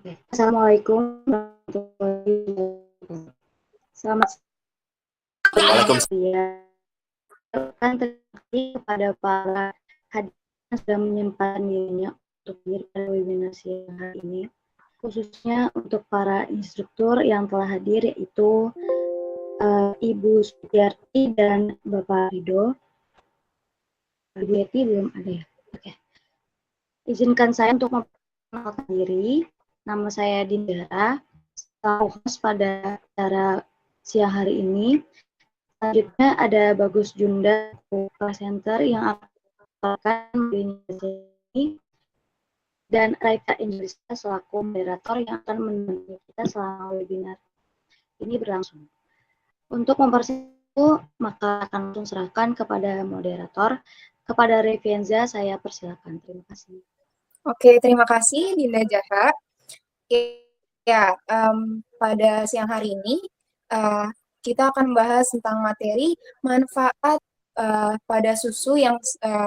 Assalamualaikum warahmatullahi wabarakatuh. Selamat Waalaikumsalam. siang. Terima kasih kepada para hadirin yang sudah menyempatkan dirinya untuk hadir pada webinar siang hari ini, khususnya untuk para instruktur yang telah hadir, yaitu Ibu Sutiarti dan Bapak Rido. Ibu Yeti belum ada ya? Oke. Izinkan saya untuk memperkenalkan diri. Nama saya Dindara, selaku host pada acara siang hari ini. Selanjutnya ada Bagus Junda, Call Center yang akan ini, dan Raika Indonesia selaku moderator yang akan menemani kita selama webinar ini berlangsung. Untuk mempersiapkan, maka akan langsung serahkan kepada moderator. Kepada Revienza, saya persilakan. Terima kasih. Oke, terima kasih Dinda Jaha. Ya, pada siang hari ini kita akan membahas tentang materi manfaat pada susu yang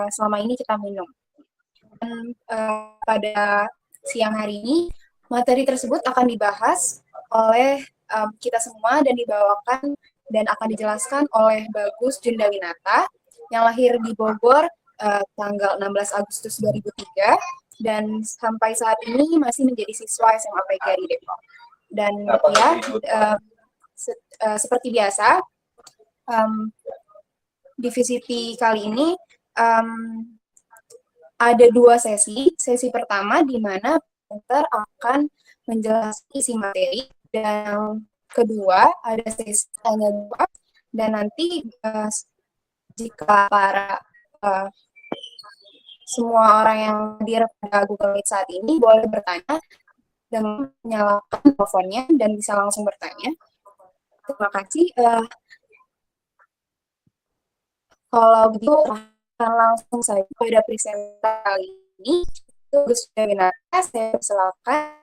selama ini kita minum. Dan pada siang hari ini, materi tersebut akan dibahas oleh kita semua dan dibawakan dan akan dijelaskan oleh Bagus Jundawinata yang lahir di Bogor tanggal 16 Agustus 2003 dan sampai saat ini masih menjadi siswa SMA PGRI Depok. Dan ya, seperti biasa, di VCT kali ini ada dua sesi. Sesi pertama di mana presenter akan menjelaskan isi materi, dan kedua ada sesi tanya jawab, dan nanti jika para semua orang yang hadir pada Google Meet saat ini boleh bertanya dengan menyalakan mikrofonnya dan bisa langsung bertanya. Terima kasih. Kalau begitu, akan langsung saja pada presenter kali ini. Itu Gus Winata, saya silakan.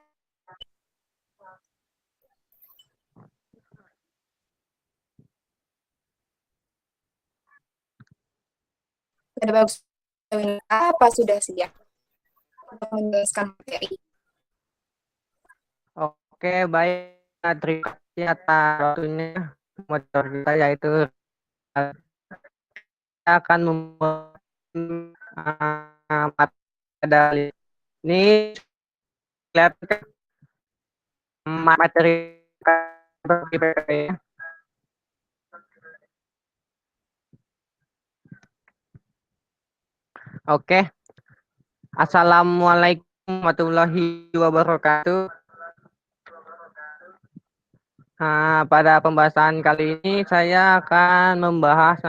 Ada Bagus Winata, apa sudah siap untuk menjelaskan materi? Oke, baik. Terima kasih atas waktunya. Moderator kita yaitu kita akan membuat materi ini lihat materi PPP. Oke. Assalamualaikum warahmatullahi wabarakatuh. Pada pembahasan kali ini saya akan membahas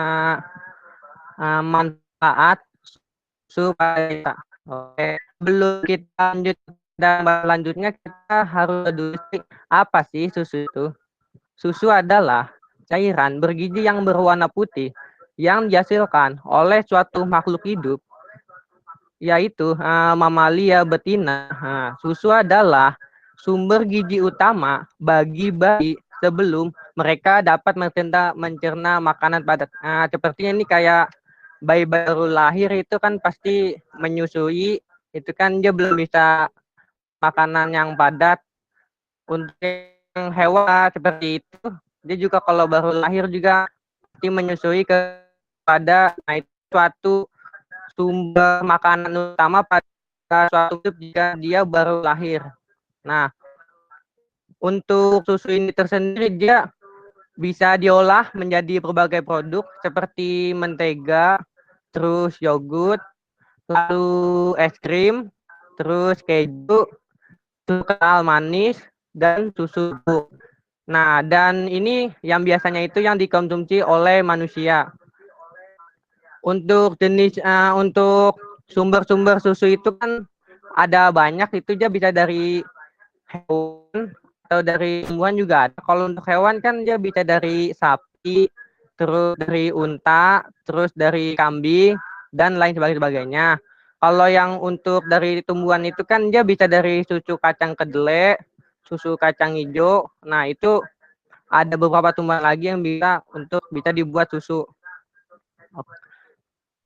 manfaat susu pada. Oke, sebelum kita lanjut dan selanjutnya kita harus dulu apa sih susu itu? Susu adalah cairan bergizi yang berwarna putih yang dihasilkan oleh suatu makhluk hidup, yaitu mamalia betina. Susu adalah sumber gizi utama bagi bayi sebelum mereka dapat mencerna makanan padat. Sepertinya ini kayak bayi baru lahir itu kan pasti menyusui, itu kan dia belum bisa makanan yang padat. Untuk hewan seperti itu, dia juga kalau baru lahir juga pasti menyusui kepada itu suatu sumber makanan utama pada suatu hidup jika dia baru lahir. Nah, untuk susu ini tersendiri dia bisa diolah menjadi berbagai produk seperti mentega, terus yogurt, lalu es krim, terus keju, susu kental manis, dan susu bubuk. Nah, dan ini yang biasanya itu yang dikonsumsi oleh manusia. Untuk untuk sumber-sumber susu itu kan ada banyak, itu dia bisa dari hewan atau dari tumbuhan juga ada. Kalau untuk hewan kan dia bisa dari sapi, terus dari unta, terus dari kambing, dan lain sebagainya. Kalau yang untuk dari tumbuhan itu kan dia bisa dari susu kacang kedelai, susu kacang hijau. Nah, itu ada beberapa tumbuhan lagi yang bisa dibuat susu.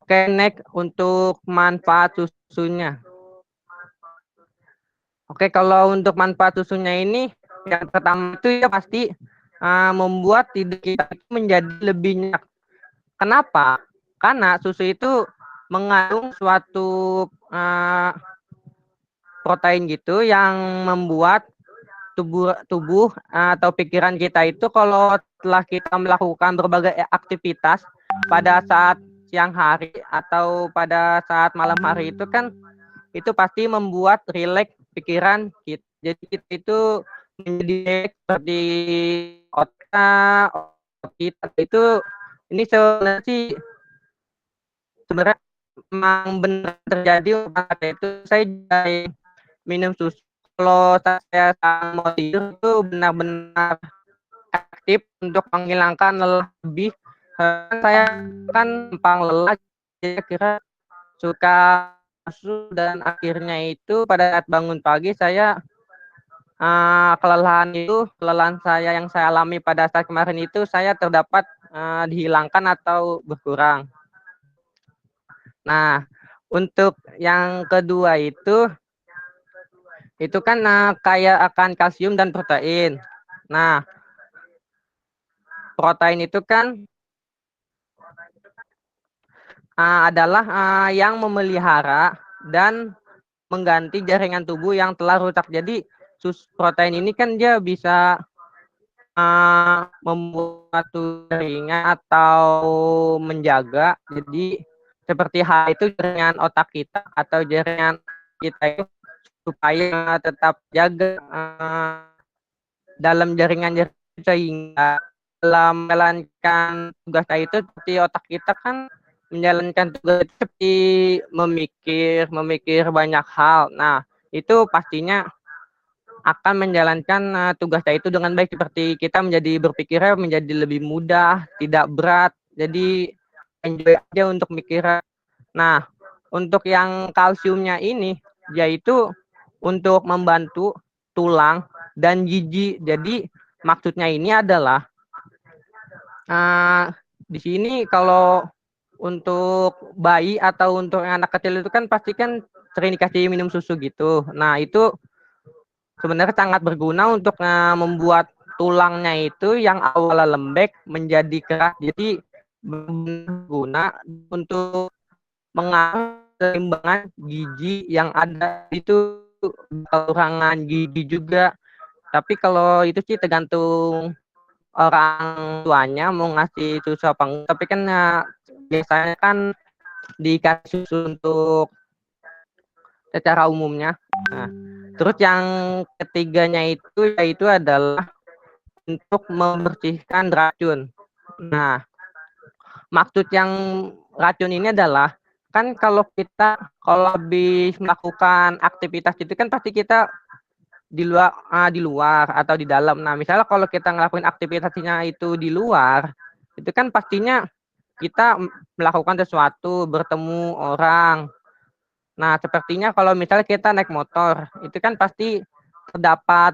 Oke, next untuk manfaat susunya. Oke, kalau untuk manfaat susunya ini, yang pertama itu ya pasti membuat tidur kita itu menjadi lebih nyenyak. Kenapa? Karena susu itu mengandung suatu protein gitu yang membuat tubuh atau pikiran kita itu kalau setelah kita melakukan berbagai aktivitas pada saat siang hari atau pada saat malam hari itu kan itu pasti membuat rileks pikiran kita. Jadi kita itu menjadi seperti otak kita itu ini sebenarnya sih sebenarnya memang benar terjadi pada itu saya jadi minum susu kalau saya mau tidur itu benar-benar aktif untuk menghilangkan lelah lebih. Saya kan gampang lelah, saya kira suka susu dan akhirnya itu pada saat bangun pagi saya kelelahan saya yang saya alami pada saat kemarin itu saya terdapat dihilangkan atau berkurang. Nah, untuk yang kedua itu kan kaya akan kalsium dan protein. Nah, protein itu kan adalah yang memelihara dan mengganti jaringan tubuh yang telah rusak. Jadi protein ini kan dia bisa membuat jaringan atau menjaga. Jadi seperti hal itu jaringan otak kita atau jaringan kita itu supaya tetap jaga dalam jaringan sehingga dalam menjalankan tugas itu seperti otak kita kan menjalankan tugas itu seperti memikir banyak hal. Nah, itu pastinya akan menjalankan tugasnya itu dengan baik seperti kita menjadi berpikirnya menjadi lebih mudah, tidak berat. Jadi enjoy aja untuk mikirnya. Nah, untuk yang kalsiumnya ini yaitu untuk membantu tulang dan gigi. Jadi maksudnya ini adalah di sini kalau untuk bayi atau untuk anak kecil itu kan pasti kan sering dikasih minum susu gitu. Nah, itu sebenarnya sangat berguna untuk membuat tulangnya itu yang awalnya lembek menjadi keras. Jadi berguna untuk mengatur keseimbangan gigi yang ada itu kekurangan gigi juga. Tapi kalau itu sih tergantung orang tuanya mau ngasih susu apa enggak. Tapi kan biasanya kan dikasih susu untuk secara umumnya. Nah, terus yang ketiganya itu yaitu adalah untuk membersihkan racun. Nah, maksud yang racun ini adalah kan kalau habis melakukan aktivitas itu kan pasti kita di luar atau di dalam. Nah, misalnya kalau kita ngelakuin aktivitasnya itu di luar, itu kan pastinya kita melakukan sesuatu, bertemu orang. Nah, sepertinya kalau misalnya kita naik motor, itu kan pasti terdapat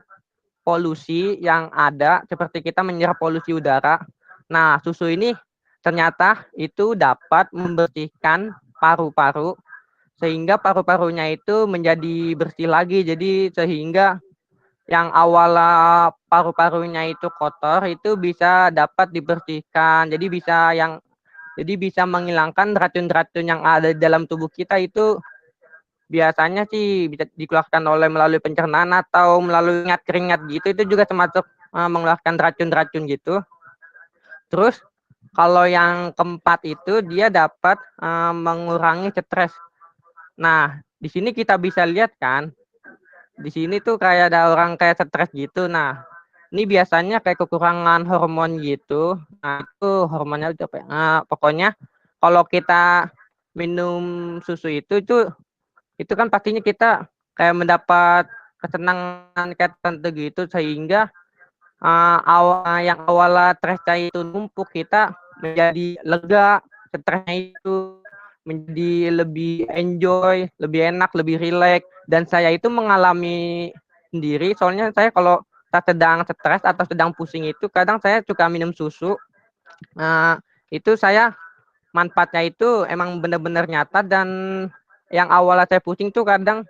polusi yang ada, seperti kita menyerap polusi udara. Nah, susu ini ternyata itu dapat membersihkan paru-paru, sehingga paru-parunya itu menjadi bersih lagi. Jadi sehingga yang awalnya paru-parunya itu kotor, itu bisa dapat dibersihkan. Jadi bisa menghilangkan racun-racun yang ada di dalam tubuh kita itu biasanya sih bisa dikeluarkan melalui pencernaan atau melalui keringat gitu, itu juga termasuk mengeluarkan racun-racun gitu. Terus kalau yang keempat itu dia dapat mengurangi stres. Nah, di sini kita bisa lihat kan, di sini tuh kayak ada orang kayak stres gitu. Nah, ini biasanya kayak kekurangan hormon gitu. Nah, itu hormonnya itu apa ya? Pokoknya kalau kita minum susu itu kan pastinya kita kayak mendapat kesenangan kayak tertentu gitu sehingga yang awalnya stresnya itu numpuk kita menjadi lega, stresnya itu menjadi lebih enjoy, lebih enak, lebih rileks. Dan saya itu mengalami sendiri, soalnya saya kalau sedang stres atau sedang pusing itu kadang saya suka minum susu. Itu saya manfaatnya itu emang benar-benar nyata dan yang awalnya saya pusing tuh kadang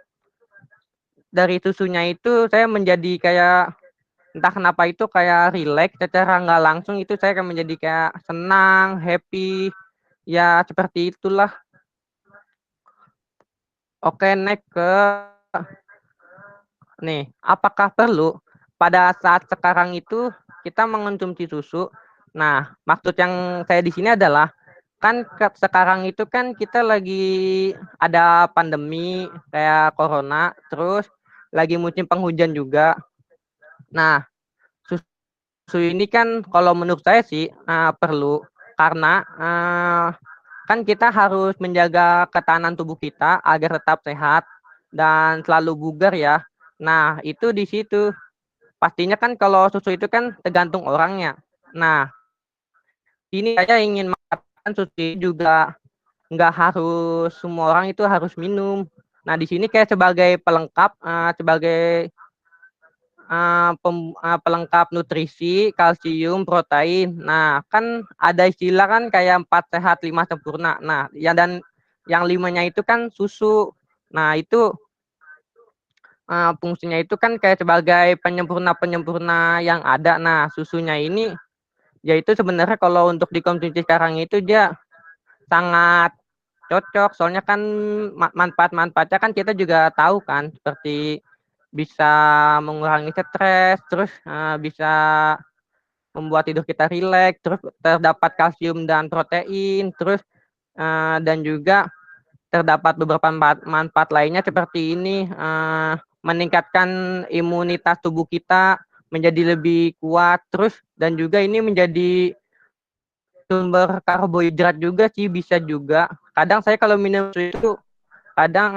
dari susunya itu saya menjadi kayak entah kenapa itu kayak relax secara nggak langsung itu saya akan menjadi kayak senang, happy, ya seperti itulah. Oke, next ke nih, apakah perlu pada saat sekarang itu kita mengonsumsi susu? Nah, maksud yang saya di sini adalah kan sekarang itu kan kita lagi ada pandemi kayak corona, terus lagi musim penghujan juga. Nah, susu ini kan kalau menurut saya sih perlu karena kan kita harus menjaga ketahanan tubuh kita agar tetap sehat dan selalu bugar ya. Nah, itu di situ. Pastinya kan kalau susu itu kan tergantung orangnya. Nah, ini saya ingin mengatakan susu ini juga nggak harus semua orang itu harus minum. Nah, di sini kayak sebagai pelengkap, sebagai pelengkap nutrisi, kalsium, protein. Nah, kan ada istilah kan kayak 4 sehat 5 sempurna. Nah, ya dan yang limanya itu kan susu. Nah, itu fungsinya itu kan kayak sebagai penyempurna-penyempurna yang ada. Nah, susunya ini yaitu sebenarnya kalau untuk dikonsumsi sekarang itu dia sangat cocok. Soalnya kan manfaat-manfaatnya kan kita juga tahu kan seperti bisa mengurangi stres, terus bisa membuat tidur kita rileks, terus terdapat kalsium dan protein, terus dan juga terdapat beberapa manfaat lainnya seperti ini meningkatkan imunitas tubuh kita menjadi lebih kuat, terus dan juga ini menjadi sumber karbohidrat juga sih bisa juga. Kadang saya kalau minum susu kadang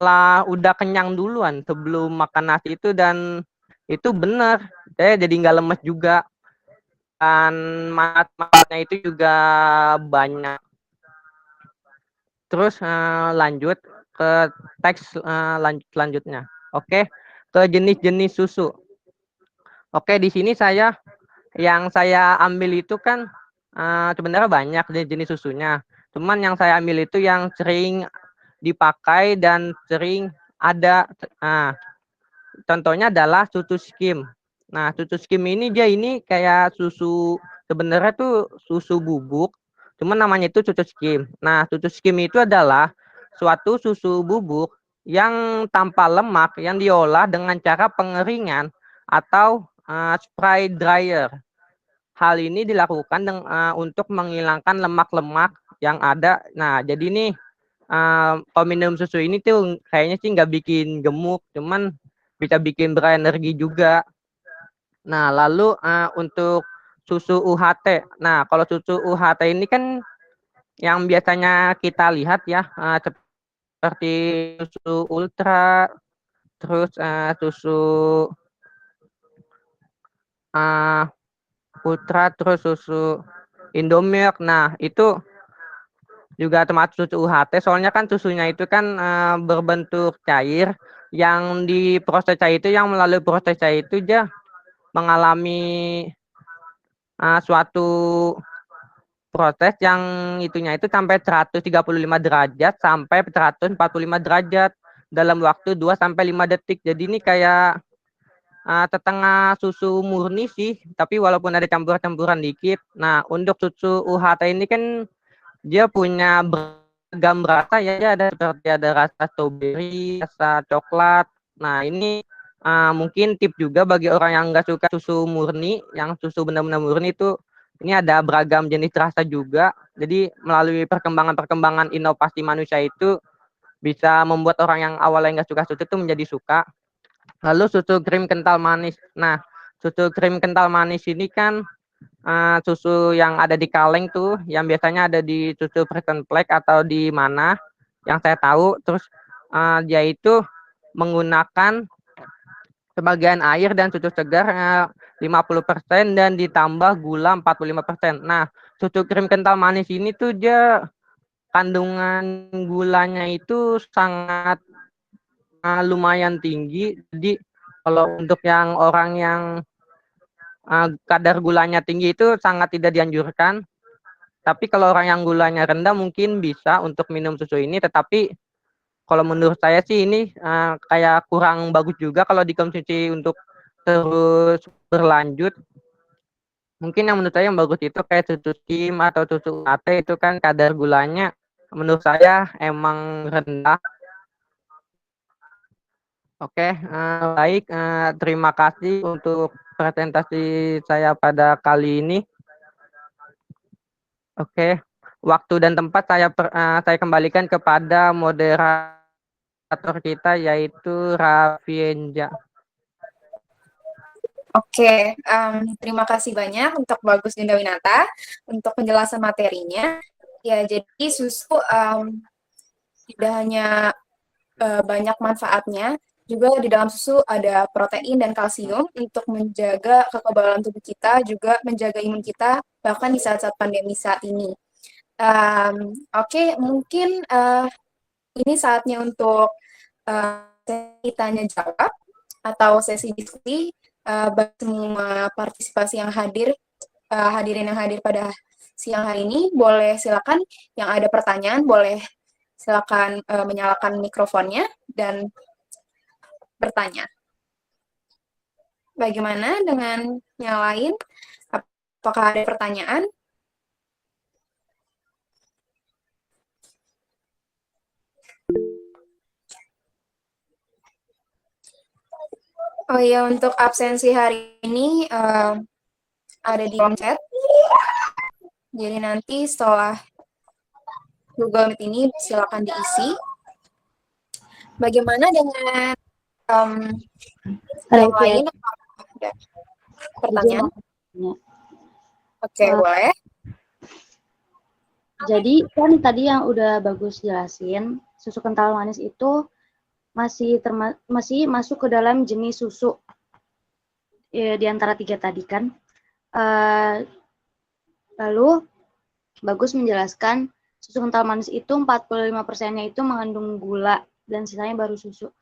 lah udah kenyang duluan sebelum makan nasi itu dan itu benar saya jadi nggak lemes juga dan manfaatnya itu juga banyak. Terus lanjut ke teks selanjutnya. Oke, ke jenis-jenis susu. Oke, di sini yang saya ambil itu kan sebenarnya banyak jenis susunya. Cuman yang saya ambil itu yang sering dipakai dan sering ada. Nah, contohnya adalah susu skim. Nah, susu skim ini kayak susu sebenarnya tuh susu bubuk, cuman namanya itu susu skim. Nah, susu skim itu adalah suatu susu bubuk yang tanpa lemak yang diolah dengan cara pengeringan atau spray dryer. Hal ini dilakukan untuk menghilangkan lemak-lemak yang ada. Nah, jadi nih kalau minum susu ini tuh kayaknya sih nggak bikin gemuk, cuman bisa bikin berenergi juga. Nah, lalu untuk susu UHT. Nah, kalau susu UHT ini kan yang biasanya kita lihat ya, seperti susu ultra, terus susu uh, ultra, terus susu Indomilk. Nah, itu juga termasuk susu UHT. Soalnya kan susunya itu kan berbentuk cair. Yang di proses cair itu, yang melalui proses cair itu dia mengalami suatu proses yang itunya itu sampai 135 derajat sampai 145 derajat dalam waktu 2 sampai 5 detik. Jadi ini kayak setengah susu murni sih, tapi walaupun ada campuran-campuran dikit. Nah, untuk susu UHT ini kan dia punya beragam rasa ya, ada seperti ada rasa strawberry, rasa coklat. Nah, ini mungkin tip juga bagi orang yang nggak suka susu murni, yang susu benar-benar murni itu ini ada beragam jenis rasa juga. Jadi melalui perkembangan-perkembangan inovasi manusia itu bisa membuat orang yang awalnya nggak suka susu itu menjadi suka. Lalu susu krim kental manis. Nah, susu krim kental manis ini kan susu yang ada di kaleng tuh, yang biasanya ada di susu Prison Flag atau di mana, yang saya tahu. Terus dia itu menggunakan sebagian air dan susu segar 50% dan ditambah gula 45%. Nah, susu krim kental manis ini tuh dia kandungan gulanya itu sangat lumayan tinggi. Jadi kalau untuk yang orang yang kadar gulanya tinggi itu sangat tidak dianjurkan. Tapi kalau orang yang gulanya rendah mungkin bisa untuk minum susu ini. Tetapi kalau menurut saya sih ini kayak kurang bagus juga kalau dikonsumsi untuk terus berlanjut. Mungkin yang menurut saya yang bagus itu kayak susu skim atau susu latte itu kan kadar gulanya menurut saya emang rendah. Oke, baik. Terima kasih untuk presentasi saya pada kali ini. Oke, waktu dan tempat saya kembalikan kepada moderator kita yaitu Rafienja. Oke, terima kasih banyak untuk Bagus Dinda Winata untuk penjelasan materinya. Ya, jadi susu tidak hanya banyak manfaatnya, juga di dalam susu ada protein dan kalsium untuk menjaga kekebalan tubuh kita, juga menjaga imun kita, bahkan di saat-saat pandemi saat ini. Oke, mungkin ini saatnya untuk sesi tanya jawab atau sesi diskusi bagi semua partisipasi yang hadirin yang hadir pada siang hari ini. Boleh silakan yang ada pertanyaan boleh silakan menyalakan mikrofonnya dan bertanya. Bagaimana dengan yang lain? Apakah ada pertanyaan? Oh iya, untuk absensi hari ini ada di kolom chat. Jadi nanti setelah Google Meet ini silakan diisi. Bagaimana dengan yang lain? Ada pertanyaan? Oke, boleh. Jadi kan tadi yang udah Bagus jelasin, susu kental manis itu masih masuk ke dalam jenis susu di antara 3 tadi kan. Lalu Bagus menjelaskan susu kental manis itu 45%-nya itu mengandung gula dan sisanya baru susu.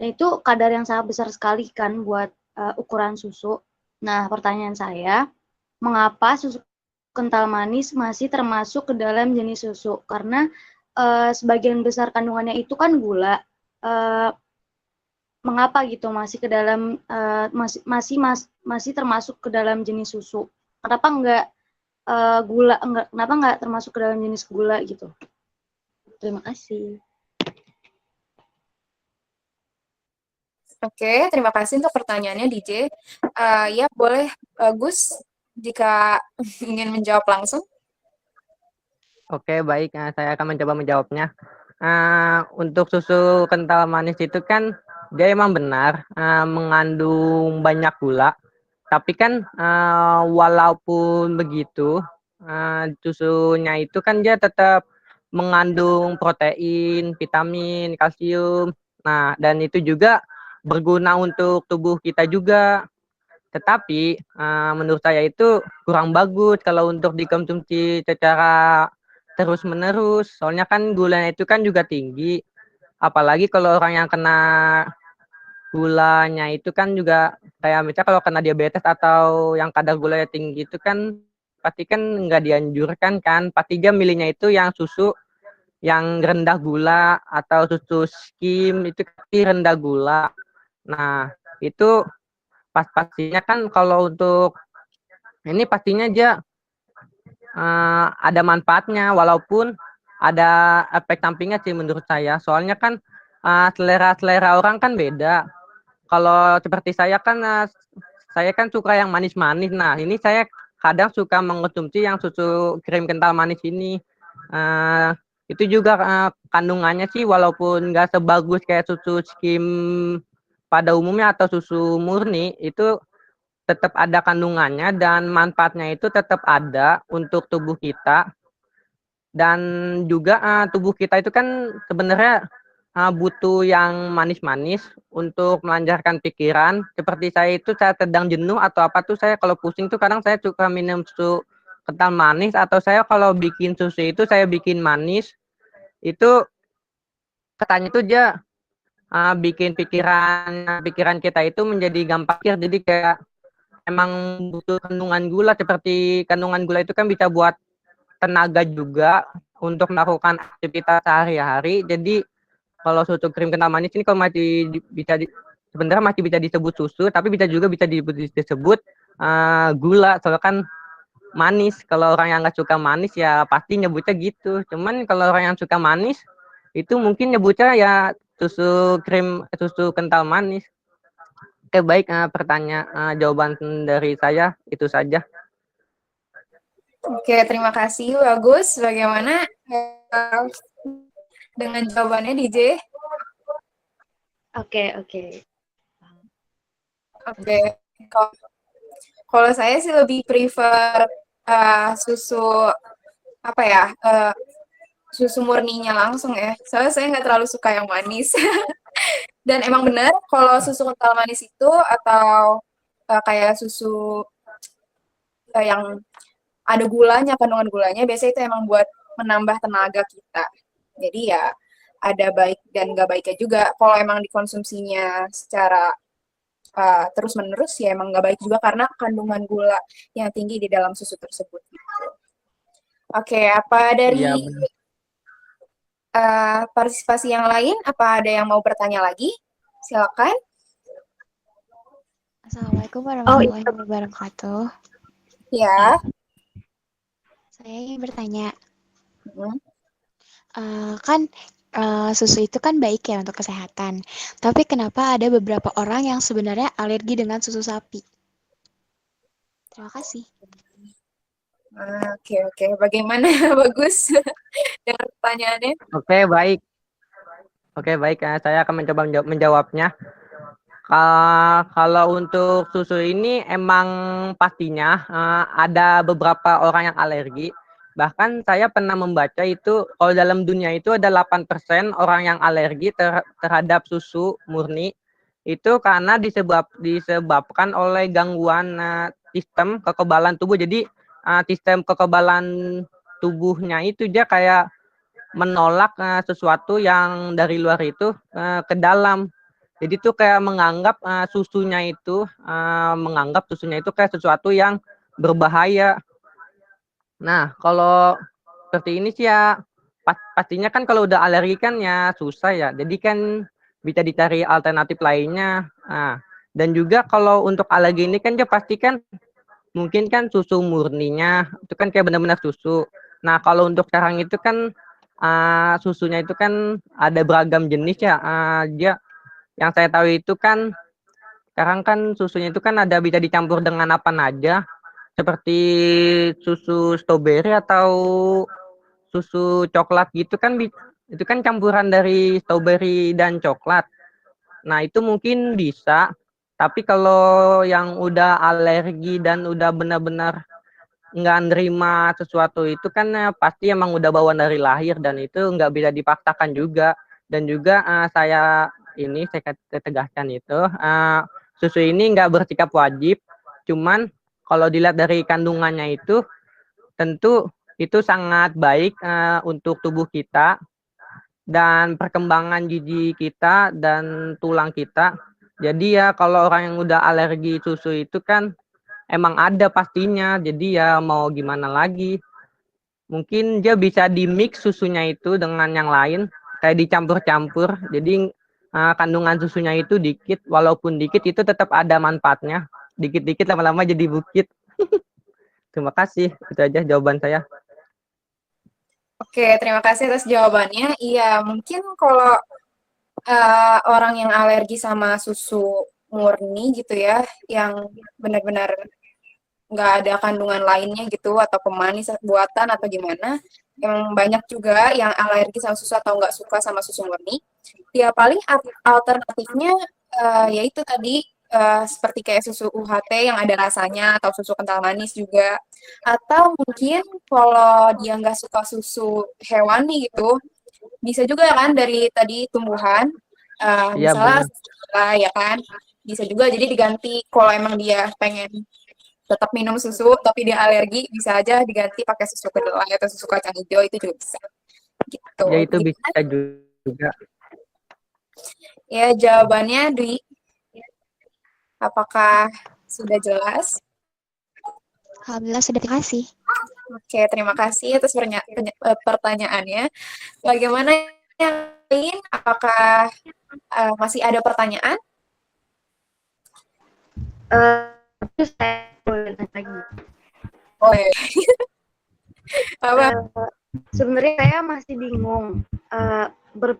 Dan itu kadar yang sangat besar sekali kan buat ukuran susu. Nah, pertanyaan saya, mengapa susu kental manis masih termasuk ke dalam jenis susu? Karena sebagian besar kandungannya itu kan gula. Mengapa gitu masih ke dalam masih termasuk ke dalam jenis susu? Kenapa enggak kenapa enggak termasuk ke dalam jenis gula gitu? Terima kasih. Oke, terima kasih untuk pertanyaannya DJ. Ya, boleh Gus jika ingin menjawab langsung. Oke, baik. Saya akan mencoba menjawabnya. Untuk susu kental manis itu kan dia emang benar mengandung banyak gula. Tapi kan walaupun begitu, susunya itu kan dia tetap mengandung protein, vitamin, kalsium. Nah, dan itu juga berguna untuk tubuh kita juga. Tetapi menurut saya itu kurang bagus kalau untuk dikonsumsi secara terus-menerus. Soalnya kan gulanya itu kan juga tinggi. Apalagi kalau orang yang kena gulanya itu kan juga kayak misalnya kalau kena diabetes atau yang kadar gulanya tinggi itu kan pasti kan nggak dianjurkan kan. Pasti dia milihnya itu yang susu yang rendah gula atau susu skim itu pasti rendah gula. Nah, itu pastinya kan kalau untuk ini pastinya dia ada manfaatnya walaupun ada efek sampingnya sih menurut saya. Soalnya kan selera orang kan beda. Kalau seperti saya kan suka yang manis-manis. Nah, ini saya kadang suka mengonsumsi yang susu krim kental manis ini. Itu juga kandungannya sih walaupun nggak sebagus kayak susu skim pada umumnya atau susu murni, itu tetap ada kandungannya dan manfaatnya itu tetap ada untuk tubuh kita. Dan juga tubuh kita itu kan sebenarnya butuh yang manis-manis untuk melancarkan pikiran. Seperti saya itu saya sedang jenuh atau apa tuh saya kalau pusing tuh kadang saya suka minum susu kental manis atau saya kalau bikin susu itu saya bikin manis. Itu katanya tuh dia bikin pikiran kita itu menjadi gampang pikir. Jadi kayak emang butuh kandungan gula, seperti kandungan gula itu kan bisa buat tenaga juga untuk melakukan aktivitas sehari-hari. Jadi kalau susu krim kental manis ini kalau sebenarnya masih bisa disebut susu, tapi juga bisa disebut gula, soalnya kan manis. Kalau orang yang nggak suka manis ya pasti nyebutnya gitu. Cuman kalau orang yang suka manis itu mungkin nyebutnya ya susu kental manis. Oke, baik, jawaban dari saya itu saja. Oke, terima kasih, bagus. Bagaimana dengan jawabannya, DJ? Oke. Oke, kalau saya sih lebih prefer susu apa ya, susu murninya langsung ya. Soalnya saya nggak terlalu suka yang manis. Dan emang benar kalau susu kental manis itu atau kayak susu yang ada gulanya, kandungan gulanya, biasanya itu emang buat menambah tenaga kita. Jadi ya ada baik dan nggak baiknya juga. Kalau emang dikonsumsinya secara terus-menerus ya emang nggak baik juga karena kandungan gula yang tinggi di dalam susu tersebut. Oke, apa dari Iya, partisipasi yang lain? Apa ada yang mau bertanya lagi? Silakan. Assalamualaikum warahmatullahi wabarakatuh. Ya. Saya ingin bertanya, Hmm. kan susu itu kan baik ya untuk kesehatan. Tapi kenapa ada beberapa orang yang sebenarnya alergi dengan susu sapi? Terima kasih. Oke. Bagaimana bagus dengan pertanyaannya? Oke, baik. Saya akan mencoba menjawabnya. Kalau untuk susu ini emang pastinya ada beberapa orang yang alergi. Bahkan saya pernah membaca itu kalau dalam dunia itu ada 8% orang yang alergi terhadap susu murni. Itu karena disebabkan oleh gangguan sistem kekebalan tubuh. Jadi sistem kekebalan tubuhnya itu dia kayak menolak sesuatu yang dari luar itu ke dalam. Jadi tuh kayak menganggap susunya itu kayak sesuatu yang berbahaya. Nah, kalau seperti ini sih ya pastinya kan kalau udah alergi kan ya susah ya. Jadi kan bisa dicari alternatif lainnya. Nah, dan juga kalau untuk alergi ini kan dia pasti kan mungkin kan susu murninya itu kan kayak benar-benar susu. Nah, kalau untuk sekarang itu kan susunya itu kan ada beragam jenis ya. Dia yang saya tahu itu kan sekarang kan susunya itu kan ada bisa dicampur dengan apa aja, seperti susu stroberi atau susu coklat gitu kan, itu kan campuran dari stroberi dan coklat. Nah, itu mungkin bisa, tapi kalau yang udah alergi dan udah benar-benar nggak nerima sesuatu itu kan pasti emang udah bawaan dari lahir dan itu nggak bisa dipaksakan juga. Dan juga saya tegaskan itu susu ini nggak bersikap wajib, cuman kalau dilihat dari kandungannya itu tentu itu sangat baik untuk tubuh kita dan perkembangan gigi kita dan tulang kita. Jadi ya kalau orang yang udah alergi susu itu kan emang ada pastinya. Jadi ya mau gimana lagi. Mungkin dia bisa di-mix susunya itu dengan yang lain, kayak dicampur-campur. Jadi kandungan susunya itu dikit, walaupun dikit itu tetap ada manfaatnya. Dikit-dikit lama-lama jadi bukit. Terima kasih. Itu aja jawaban saya. Oke, terima kasih atas jawabannya. Iya, mungkin kalau orang yang alergi sama susu murni gitu ya, yang benar-benar nggak ada kandungan lainnya gitu, atau pemanis buatan atau gimana, yang banyak juga yang alergi sama susu atau nggak suka sama susu murni, ya paling alternatifnya yaitu tadi seperti kayak susu UHT yang ada rasanya, atau susu kental manis juga, atau mungkin kalau dia nggak suka susu hewani gitu, bisa juga kan dari tadi tumbuhan, Iya misalnya benar. ya kan, bisa juga jadi diganti kalau emang dia pengen tetap minum susu tapi dia alergi, bisa aja diganti pakai susu kedelai atau susu kacang hijau, itu juga bisa gitu. Ya itu Gimana? bisa juga. Ya, jawabannya Dwi, apakah sudah jelas? Alhamdulillah sudah, terima kasih. Oke, terima kasih atas pertanyaannya. Bagaimana yang lain, apakah masih ada pertanyaan? Terus saya boleh tanya lagi. Oh iya. Apa? Sebenarnya saya masih bingung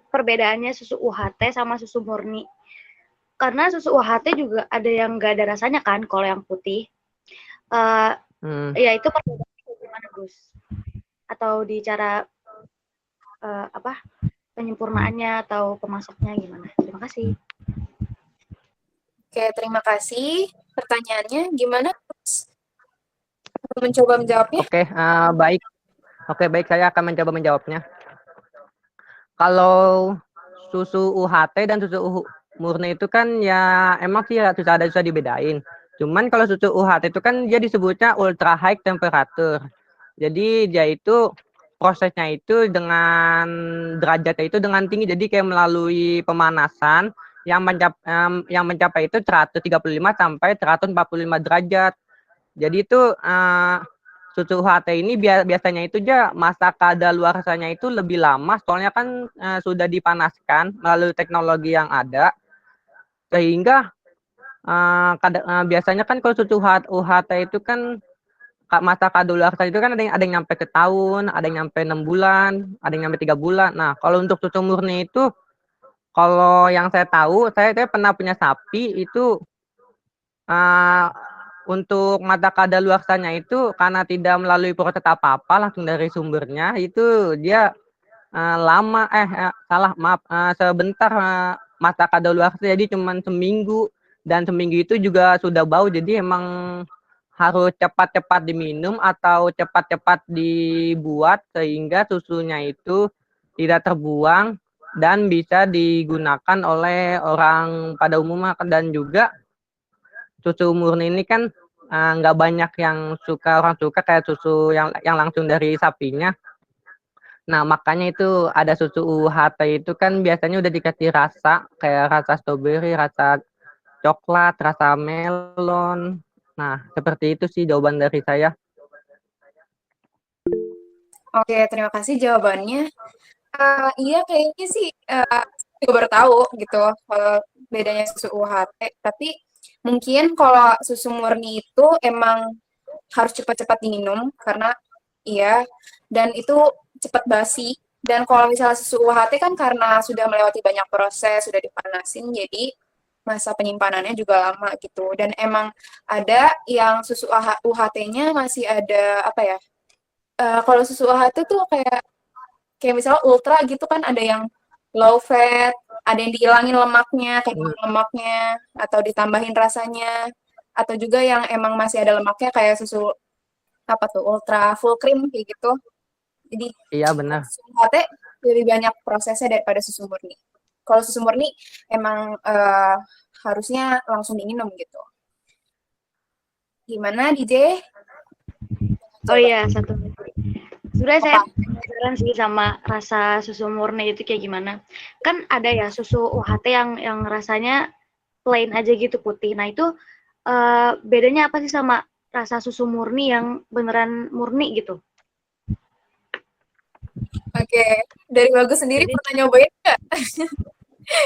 perbedaannya susu UHT sama susu murni. Karena susu UHT juga ada yang nggak ada rasanya kan, kalau yang putih. Ya itu perbedaannya gimana, Gus? Atau di cara penyempurnaannya atau pemasaknya gimana? Terima kasih. Oke, terima kasih. Pertanyaannya gimana, Gus? Mencoba menjawabnya? Baik. Oke, baik, saya akan mencoba menjawabnya. Kalau susu UHT dan susu murni itu kan ya emang sih ya susah dibedain. Cuman kalau susu UHT itu kan dia disebutnya ultra high temperature. Jadi dia itu prosesnya itu dengan derajatnya itu dengan tinggi. Jadi kayak melalui pemanasan yang mencapai itu 135 sampai 145 derajat. Jadi itu susu UHT ini biasanya itu masa kadaluarsanya itu lebih lama, soalnya kan sudah dipanaskan melalui teknologi yang ada, sehingga biasanya kan kalau susu UHT itu kan masa kadaluarsa itu kan ada yang nyampe setahun, ada yang nyampe 6 bulan, ada yang nyampe 3 bulan. Nah, kalau untuk susu murni itu, kalau yang saya tahu, saya pernah punya sapi itu untuk mata kadaluarsanya itu karena tidak melalui proses apa-apa langsung dari sumbernya itu dia sebentar mata kadaluarsa, jadi cuma seminggu, dan seminggu itu juga sudah bau, jadi emang harus cepat-cepat diminum atau cepat-cepat dibuat sehingga susunya itu tidak terbuang dan bisa digunakan oleh orang pada umumnya. Dan juga susu murni ini kan nggak banyak yang orang suka kayak susu yang langsung dari sapinya. Nah, makanya itu ada susu UHT itu kan biasanya udah dikasih rasa kayak rasa stroberi, rasa coklat, rasa melon. Nah, seperti itu sih jawaban dari saya. Oke, terima kasih jawabannya. Iya, kayaknya sih juga baru tahu gitu bedanya susu UHT. Tapi mungkin kalau susu murni itu emang harus cepat-cepat diminum karena iya, dan itu cepat basi. Dan kalau misalnya susu UHT kan karena sudah melewati banyak proses, sudah dipanasin, jadi masa penyimpanannya juga lama gitu. Dan emang ada yang susu UHT-nya masih ada apa ya? Kalau susu UHT tuh kayak misalnya ultra gitu kan, ada yang low fat, ada yang dihilangin lemaknya, kayak lemaknya, atau ditambahin rasanya, atau juga yang emang masih ada lemaknya kayak susu apa tuh ultra full cream kayak gitu. Jadi iya benar. susu UHT lebih banyak prosesnya daripada susu murni. Kalau susu murni emang harusnya langsung diminum gitu. Gimana DJ? Oh iya, satu lagi. Sebenarnya saya penasaran sih sama rasa susu murni itu kayak gimana. Kan ada ya susu UHT yang rasanya plain aja gitu putih. Nah itu bedanya apa sih sama rasa susu murni yang beneran murni gitu? Oke, dari Bagus sendiri pernah nyobain nggak?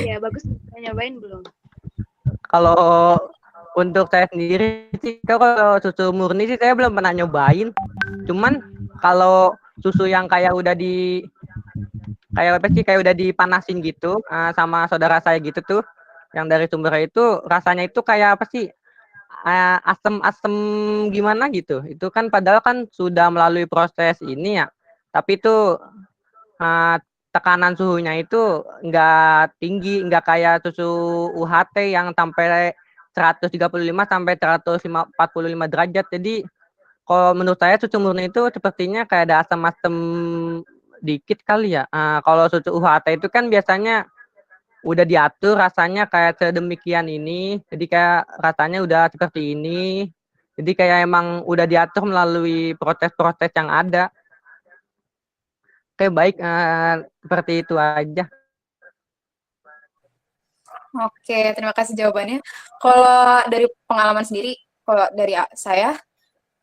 Iya, Bagus pernah nyobain belum? Kalau untuk saya sendiri sih, kalau susu murni sih saya belum pernah nyobain. Cuman kalau susu yang kayak udah dipanasin gitu sama saudara saya gitu tuh, yang dari sumber itu rasanya itu kayak apa sih? Asem-asem gimana gitu. Itu kan padahal kan sudah melalui proses ini ya. Tapi itu tekanan suhunya itu nggak tinggi, nggak kayak susu UHT yang sampai 135 sampai 145 derajat. Jadi kalau menurut saya susu murni itu sepertinya kayak ada asam-asam dikit kali ya. Kalau susu UHT itu kan biasanya udah diatur rasanya kayak sedemikian ini, jadi kayak rasanya udah seperti ini. Jadi kayak emang udah diatur melalui proses-proses yang ada. Oke, baik, seperti itu aja. Oke, terima kasih jawabannya. Kalau dari pengalaman sendiri, kalau dari saya,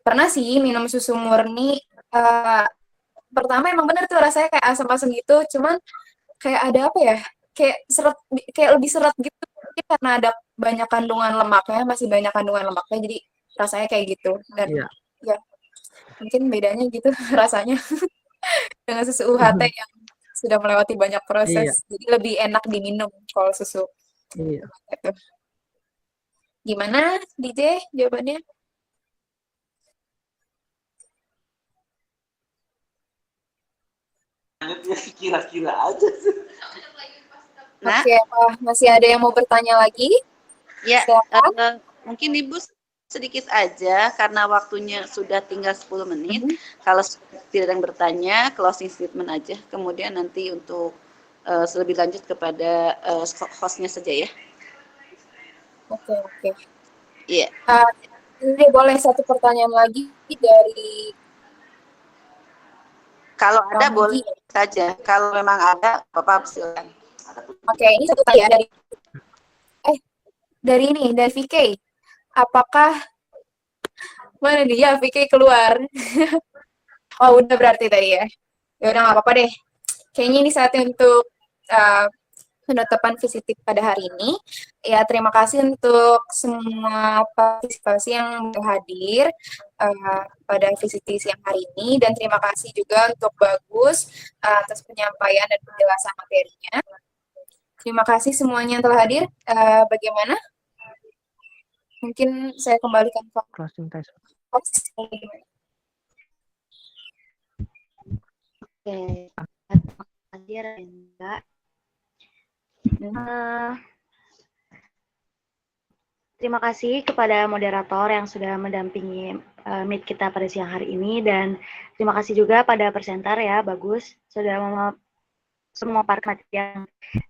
pernah sih minum susu murni. Pertama emang bener tuh rasanya kayak asam-asam gitu, cuman kayak ada apa ya? Kayak seret, kayak lebih seret gitu. Mungkin karena ada banyak kandungan lemaknya, masih banyak kandungan lemaknya, jadi rasanya kayak gitu. Dan Iya. ya mungkin bedanya gitu rasanya dengan susu UHT yang sudah melewati banyak proses. Iya. Jadi lebih enak diminum kalau susu Iya. itu. Gimana DJ jawabannya? Kira-kira aja sih. Nah, Oke, masih ada yang mau bertanya lagi? ya Silakan. mungkin Ibu sedikit aja karena waktunya sudah tinggal 10 menit. Kalau tidak ada yang bertanya, closing statement aja. Kemudian nanti untuk lebih lanjut kepada hostnya saja ya. Oke. Iya. Ini boleh satu pertanyaan lagi dari Kalau ada Bang boleh Muji. saja. Kalau memang ada, Bapak silakan. Oke, ini satu tanya dari ini, dari VK. Apakah mana dia VK keluar? Oh, udah berarti tadi ya. Ya udah nggak apa-apa deh. Kayaknya ini saatnya untuk penutupan visitif pada hari ini. Ya, terima kasih untuk semua partisipasi yang hadir pada visitif siang hari ini, dan terima kasih juga untuk Bagus atas penyampaian dan penjelasan materinya. Terima kasih semuanya yang telah hadir. Bagaimana? Mungkin saya kembalikan ke Closing test. Oke, terima kasih Renda. Terima kasih kepada moderator yang sudah mendampingi meet kita pada siang hari ini, dan terima kasih juga pada presenter ya, Bagus, sudah semua materi yang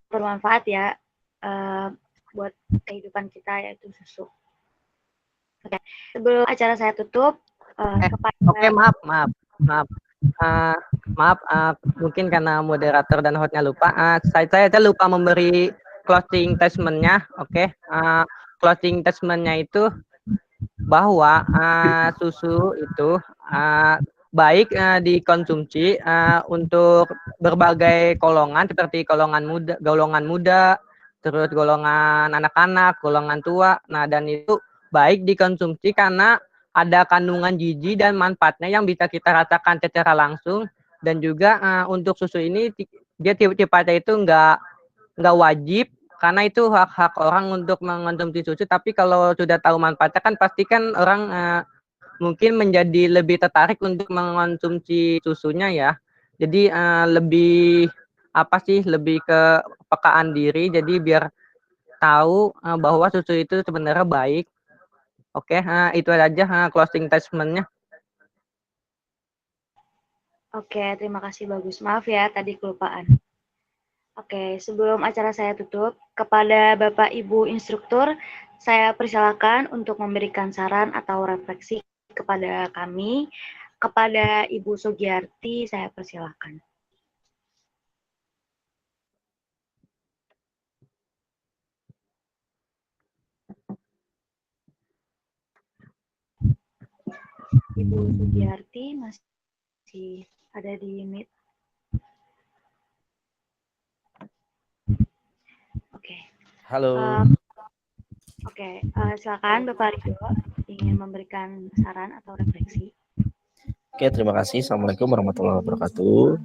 bermanfaat ya buat kehidupan kita, yaitu susu. Oke, sebelum acara saya tutup, Oke, maaf, mungkin karena moderator dan hostnya lupa. Saya lupa memberi closing statement-nya. Oke, closing statement-nya itu bahwa susu itu baik dikonsumsi untuk berbagai golongan, seperti golongan muda, terus golongan anak-anak, golongan tua. Nah, dan itu baik dikonsumsi karena ada kandungan gizi dan manfaatnya yang bisa kita rasakan secara langsung. Dan juga untuk susu ini dia sifatnya itu nggak wajib, karena itu hak-hak orang untuk mengonsumsi susu. Tapi kalau sudah tahu manfaatnya kan pasti kan orang mungkin menjadi lebih tertarik untuk mengonsumsi susunya ya. Jadi lebih lebih ke pekaan diri, jadi biar tahu bahwa susu itu sebenarnya baik. Oke, itu aja closing statement-nya. Oke, terima kasih Bagus. Maaf ya, tadi kelupaan. Oke, sebelum acara saya tutup, kepada Bapak Ibu instruktur, saya persilakan untuk memberikan saran atau refleksi kepada kami. Kepada Ibu Sugiarti, saya persilakan. Ibu Sugiarti masih ada di meet. Oke. Halo. Oke, silakan Bapak Ridho ingin memberikan saran atau refleksi. Oke, terima kasih. Assalamualaikum warahmatullahi wabarakatuh.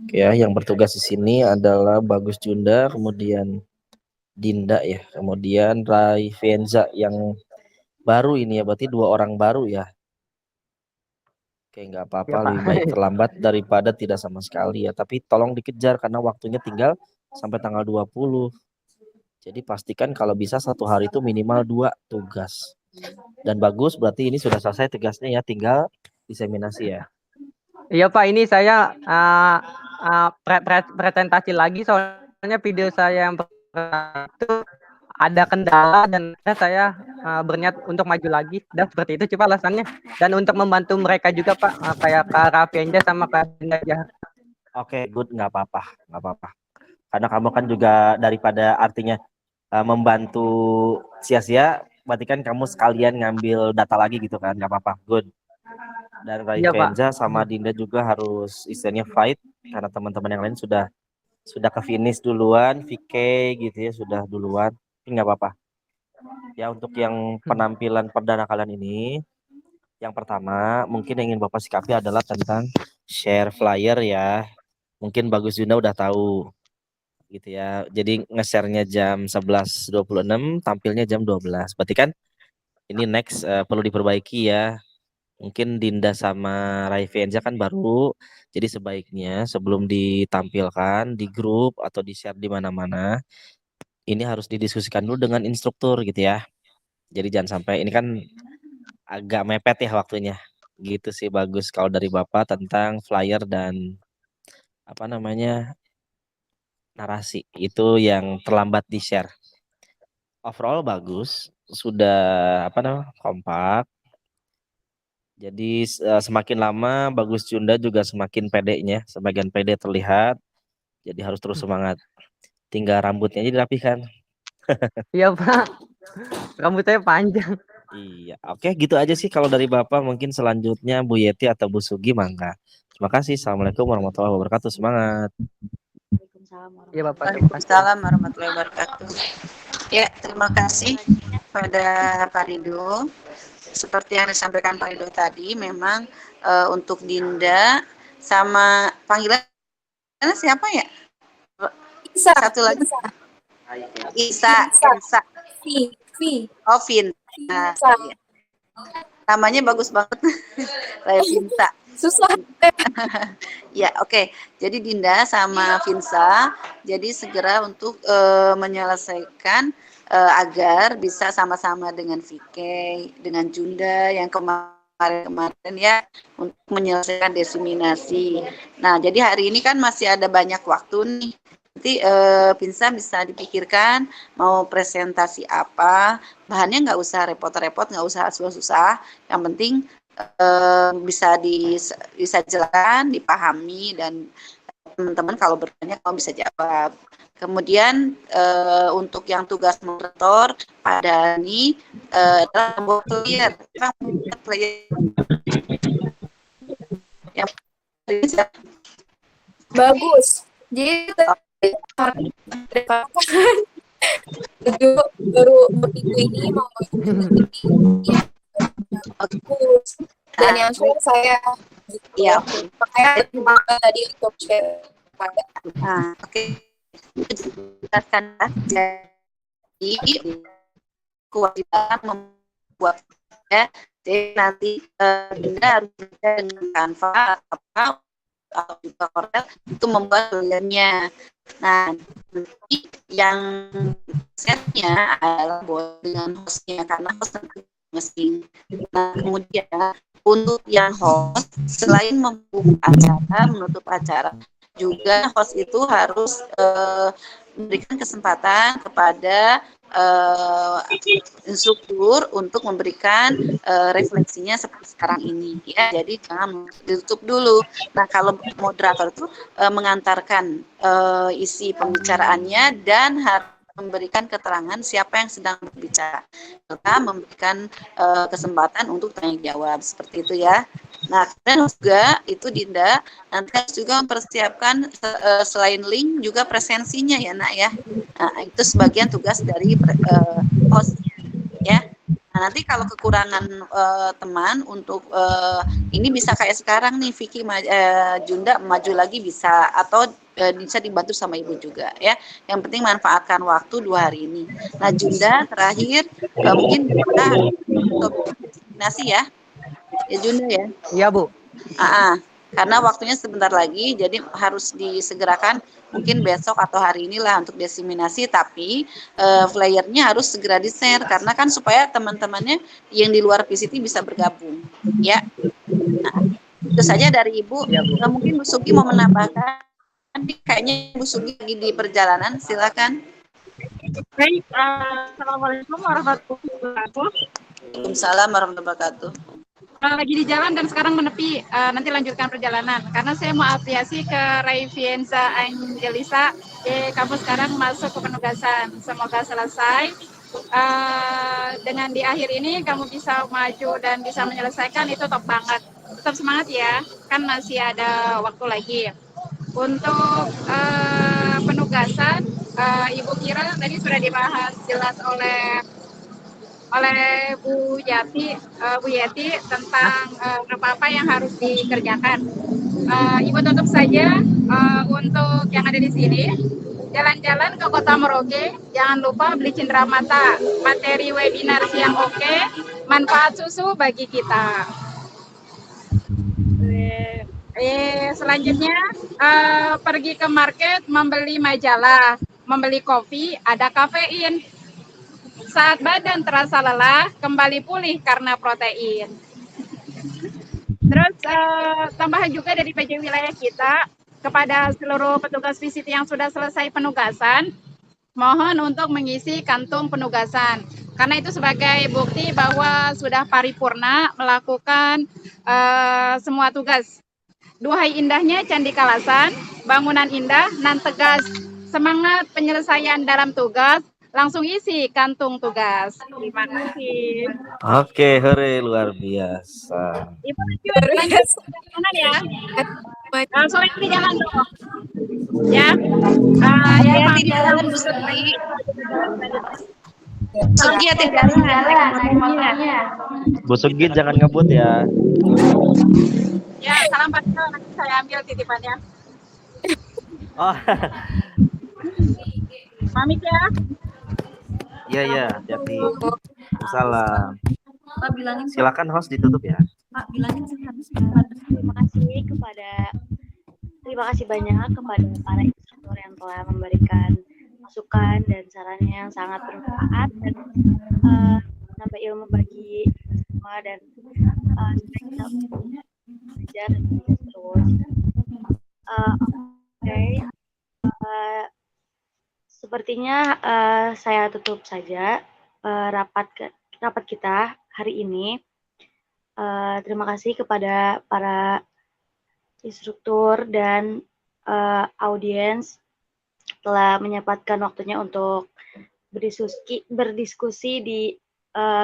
Oke, ya, yang bertugas di sini adalah Bagus Junda, kemudian Dinda ya, kemudian Rai Venza yang baru ini ya, berarti 2 orang baru ya. Oke, nggak apa-apa, Ya, lebih baik terlambat daripada tidak sama sekali ya. Tapi tolong dikejar karena waktunya tinggal sampai tanggal 20. Jadi pastikan kalau bisa 1 hari itu minimal 2 tugas. Dan Bagus, berarti ini sudah selesai tugasnya ya, tinggal diseminasi ya. Iya Pak, ini saya presentasi lagi, soalnya video saya yang itu ada kendala dan saya berniat untuk maju lagi. Dan seperti itu coba alasannya. Dan untuk membantu mereka juga Pak, kayak Kak Rafienja sama Kak Dinda Jahat. Oke, good, nggak apa-apa. Karena kamu kan juga daripada artinya membantu sia-sia, berarti kan kamu sekalian ngambil data lagi gitu kan, nggak apa-apa, good. Dan Iya, Pak. Raivenza sama Dinda juga harus istilahnya fight karena teman-teman yang lain sudah ke finish duluan, VK gitu ya sudah duluan. Tapi nggak apa-apa. Ya untuk yang penampilan perdana kalian ini, yang pertama mungkin yang ingin Bapak sikapi adalah tentang share flyer ya. Mungkin Bagus Junda udah tahu gitu ya. Jadi nge-share-nya jam 11.26, tampilnya jam 12. Berarti kan ini next perlu diperbaiki ya. Mungkin Dinda sama Raivenza kan baru, jadi sebaiknya sebelum ditampilkan di grup atau di share di mana-mana, ini harus didiskusikan dulu dengan instruktur gitu ya. Jadi jangan sampai ini kan agak mepet ya waktunya. Gitu sih bagus kalau dari Bapak tentang flyer dan apa namanya narasi itu yang terlambat di share. Overall bagus, sudah apa namanya kompak. Jadi semakin lama Bagus Junda juga semakin pedenya, semakin pede terlihat. Jadi harus terus semangat. Tinggal rambutnya aja dirapikan. Iya, Pak. Rambutnya panjang. Iya, oke gitu aja sih kalau dari Bapak. Mungkin selanjutnya Bu Yeti atau Bu Sugi mangga. Terima kasih. Assalamualaikum warahmatullahi wabarakatuh. Semangat. Waalaikumsalam Iya, Bapak. warahmatullahi Terima kasih. Waalaikumsalam warahmatullahi wabarakatuh. Ya, terima kasih pada Pak Rido. Seperti yang disampaikan Pak Rido tadi, memang untuk Dinda sama panggilannya siapa ya? Bisa. Satu lagi. Bisa. Isa. V. Oh, Vin. Nah, Bisa. iya. Namanya bagus banget. Kayak Vinsa. Susah. Ya, oke. Jadi Dinda sama Vinsa, jadi segera untuk menyelesaikan agar bisa sama-sama dengan VK, dengan Junda yang kemarin ya untuk menyelesaikan desiminasi. Nah, jadi hari ini kan masih ada banyak waktu nih. Nanti Vinsa bisa dipikirkan mau presentasi apa, bahannya nggak usah repot-repot, nggak usah susah-susah. Yang penting bisa jelaskan, dipahami, dan teman-teman kalau bertanya kamu bisa jawab. Kemudian untuk yang tugas moderator pada ini adalah membuat player yang Bagus. Jadi baru minggu ini mau yang bagus. Dan yang share saya Iya. makanya tadi untuk share pada. Nah, oke. Jelaskan jadi kewajiban membuat ya. Jadi nanti Dinda harus dengan Canva atau juga Corel itu membuat tulisannya. Nah, nanti yang setnya adalah buat dengan hostnya karena host nanti masing. Nah, kemudian untuk yang host selain membuka acara, menutup acara, juga host itu harus memberikan kesempatan kepada instruktur untuk memberikan refleksinya seperti sekarang ini ya. Jadi jangan ditutup dulu. Nah, kalau moderator itu mengantarkan isi pembicaraannya dan harus memberikan keterangan siapa yang sedang berbicara serta memberikan kesempatan untuk tanya jawab seperti itu ya. Nah, dan juga itu Dinda nanti harus juga mempersiapkan selain link juga presensinya ya Nak ya. Nah, itu sebagian tugas dari hostnya ya. Nah, nanti kalau kekurangan teman untuk ini bisa kayak sekarang nih Vicky Junda maju lagi bisa atau bisa dibantu sama Ibu juga ya. Yang penting manfaatkan waktu 2 hari ini. Nah, Junda terakhir mungkin kita koordinasi ya. Ya Junda ya. Iya, Bu. Karena waktunya sebentar lagi, jadi harus disegerakan mungkin besok atau hari inilah untuk desiminasi, tapi flyernya harus segera di-share karena kan supaya teman-temannya yang di luar PCT bisa bergabung, ya. Nah, itu saja dari Ibu. Ya, Bu. Mungkin Bu Sugi mau menambahkan, kayaknya Bu Sugi lagi di perjalanan, silakan. Baik, Assalamualaikum warahmatullahi wabarakatuh. Waalaikumsalam warahmatullahi wabarakatuh. Lagi di jalan dan sekarang menepi, nanti lanjutkan perjalanan. Karena saya mau apresiasi ke Raivenza Angelisa, kamu sekarang masuk ke penugasan. Semoga selesai. Dengan di akhir ini kamu bisa maju dan bisa menyelesaikan, itu top banget. tetap semangat ya, kan masih ada waktu lagi. Untuk penugasan, Ibu Kira tadi sudah dibahas jelas oleh Bu Yeti tentang apa-apa yang harus dikerjakan. Ibu tutup saja untuk yang ada di sini. Jalan-jalan ke Kota Merauke, jangan lupa beli cindera mata. Materi webinar siang oke, manfaat susu bagi kita. Selanjutnya pergi ke market membeli majalah, membeli kopi, ada kafein. Saat badan terasa lelah, kembali pulih karena protein. Terus tambahan juga dari PJ wilayah kita kepada seluruh petugas visit yang sudah selesai penugasan, mohon untuk mengisi kantung penugasan. Karena itu sebagai bukti bahwa sudah paripurna melakukan semua tugas. Duhai indahnya Candi Kalasan, bangunan indah nan tegas, semangat penyelesaian dalam tugas, langsung isi kantung tugas. Terima kasih. Oke, hore, luar biasa. Ibu lanjut perjalanan ya. Sore di jalan dong. Ya. Hati-hati di jalan, Bu Sugi. Sugi hati-hati di jalan, naik motornya. Bu Sugi jangan ngebut ya. Ya, salam pastel, nanti saya ambil titipannya. Oh. Pamit ya. Iya, iya, hati-hati. Salam. Pak bilangin, Silakan host ditutup ya. Pak bilangin habis. Terima kasih banyak kepada para instruktur yang telah memberikan masukan dan sarannya yang sangat bermanfaat dan menambah ilmu bagi semua, dan kita belajar dan belajar terus. Sepertinya saya tutup saja rapat kita hari ini. Terima kasih kepada para instruktur dan audiens telah menyempatkan waktunya untuk berdiskusi di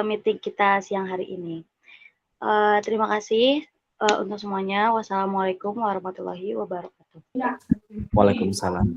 meeting kita siang hari ini. Terima kasih untuk semuanya. Wassalamualaikum warahmatullahi wabarakatuh. Waalaikumsalam.